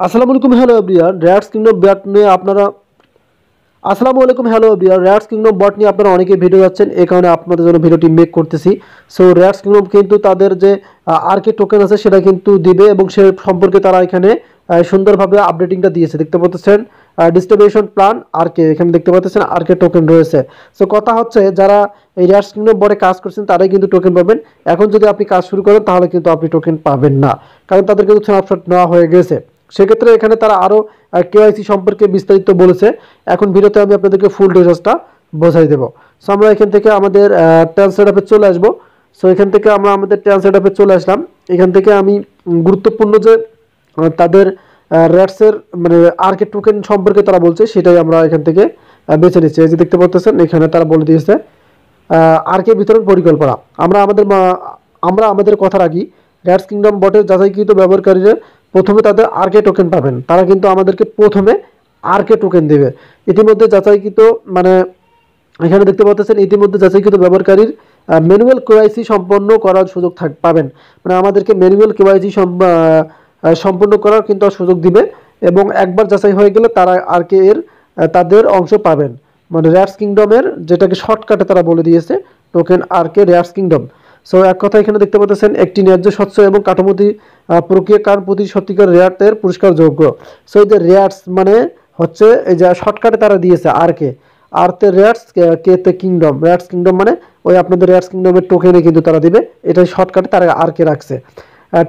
আসসালামু আলাইকুম hello everyone rats kingdom বট নিয়ে আপনারা আসসালামু আলাইকুম হ্যালো এভরিওয়ান র্যাটস কিংডম বট নিয়ে আপনারা অনেকেই ভিডিও যাচ্ছেন এই কারণে আপনাদের জন্য ভিডিওটি মেক করতেছি। সো র্যাটস কিংডম কিন্তু তাদের যে আরকে টোকেন আছে সেটা কিন্তু দিবে এবং সে সম্পর্কে তারা এখানে সুন্দরভাবে আপডেটিংটা দিয়েছে। দেখতে পাচ্ছেন ডিস্ট্রিবিউশন প্ল্যান আরকে, এখানে দেখতে পাচ্ছেন আরকে টোকেন রয়েছে। সো কথা হচ্ছে যারা এই র্যাটস কিংডম বটে কাজ করছেন তারাই কিন্তু টোকেন পাবেন। এখন যদি আপনি কাজ শুরু করেন তাহলে কিন্তু আপনি টোকেন পাবেন না, কারণ তাদের কিন্তু স্ন্যাপশট নেওয়া হয়ে গেছে। সেক্ষেত্রে এখানে তারা আরও কেওয়াইসি সম্পর্কে বিস্তারিত বলেছে। এখন ভিডিওতে আমি আপনাদেরকে ফুল ডিটেলসটা বোঝাই দেবো। সো আমরা এখান থেকে আমাদের ট্যান সেটআপে চলে আসবো। সো এখান থেকে আমরা আমাদের ট্যান সেটআপে চলে আসলাম। এখান থেকে আমি গুরুত্বপূর্ণ যে তাদের র্যাটসের মানে আরকে টোকেন সম্পর্কে তারা বলছে সেটাই আমরা এখান থেকে বেছে নিচ্ছি। এই যে দেখতে পাচ্ছেন এখানে তারা বলে দিয়েছে আরকে বিতরণ পরিকল্পনা। আমরা আমাদের কথা রাখি, র্যাটস কিংডম বটের যাচাইকৃত ব্যবহারকারীরা প্রথমে তাদের আরকে টোকেন পাবেন। তারা কিন্তু আমাদেরকে প্রথমে আরকে টোকেন দেবে। ইতিমধ্যে যাচাইকৃত মানে এখানে দেখতে পাচ্ছেন ইতিমধ্যে যাচাইকৃত ব্যবহারকারীর ম্যানুয়াল কেওয়াইসি সম্পন্ন করার সুযোগ পাবেন। মানে আমাদেরকে ম্যানুয়াল কেওয়াইসি সম্পন্ন করার কিন্তু সুযোগ দিবে এবং একবার যাচাই হয়ে গেলে তারা আরকে এর তাদের অংশ পাবেন। মানে র্যাটস কিংডমের যেটাকে শর্টকাটে তারা বলে দিয়েছে টোকেন আরকে র্যাটস কিংডম। সো এক কথা এখানে দেখতে পাচ্ছেন একটি ন্যায্য স্বচ্ছ এবং কাঠামোটি প্রক্রিয়াকার প্রতি সত্যিকার রেয়াটের পুরস্কার যোগ্য। সো এই যে রেয়াটস মানে হচ্ছে এই যে শর্টকাটে তারা দিয়েছে আরকে, আরতে রেয়াটস কেতে কিংডম, রেয়াটস কিংডম মানে ওই আপনাদের রেয়াটস কিংডমের টোকেনে কিন্তু তারা দিবে। এটা শর্টকাটে তারা আরকে রাখছে।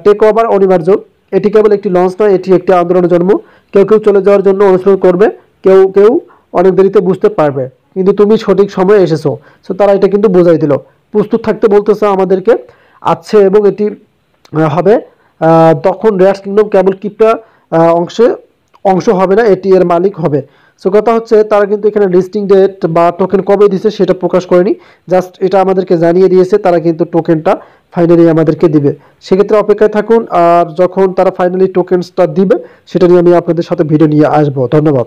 টেক ওভার অনিবার্য, এটি কেবল একটি লঞ্চ নয়, এটি একটি আন্দোলনের জন্ম। কেউ কেউ চলে যাওয়ার জন্য অনুসরণ করবে, কেউ কেউ অনেক দেরিতে বুঝতে পারবে, কিন্তু তুমি সঠিক সময়ে এসেছো। সো তারা এটা কিন্তু বোঝাই দিল। প্রস্তুত থাকতে বলতেছে আমাদেরকে আছে এবং এটি হবে। তখন র্যাটস কিংডম কেবল কিপটা অংশ হবে না, এটি এর মালিক হবে। সো কথা হচ্ছে তারা কিন্তু এখানে লিস্টিং ডেট বা টোকেন কবে দিছে সেটা প্রকাশ করেনি, জাস্ট এটা আমাদেরকে জানিয়ে দিয়েছে তারা কিন্তু টোকেনটা ফাইনালি আমাদেরকে দিবে। সেক্ষেত্রে অপেক্ষায় থাকুন, আর যখন তারা ফাইনালি টোকেনসটা দিবে সেটা নিয়ে আমি আপনাদের সাথে ভিডিও নিয়ে আসবো। ধন্যবাদ।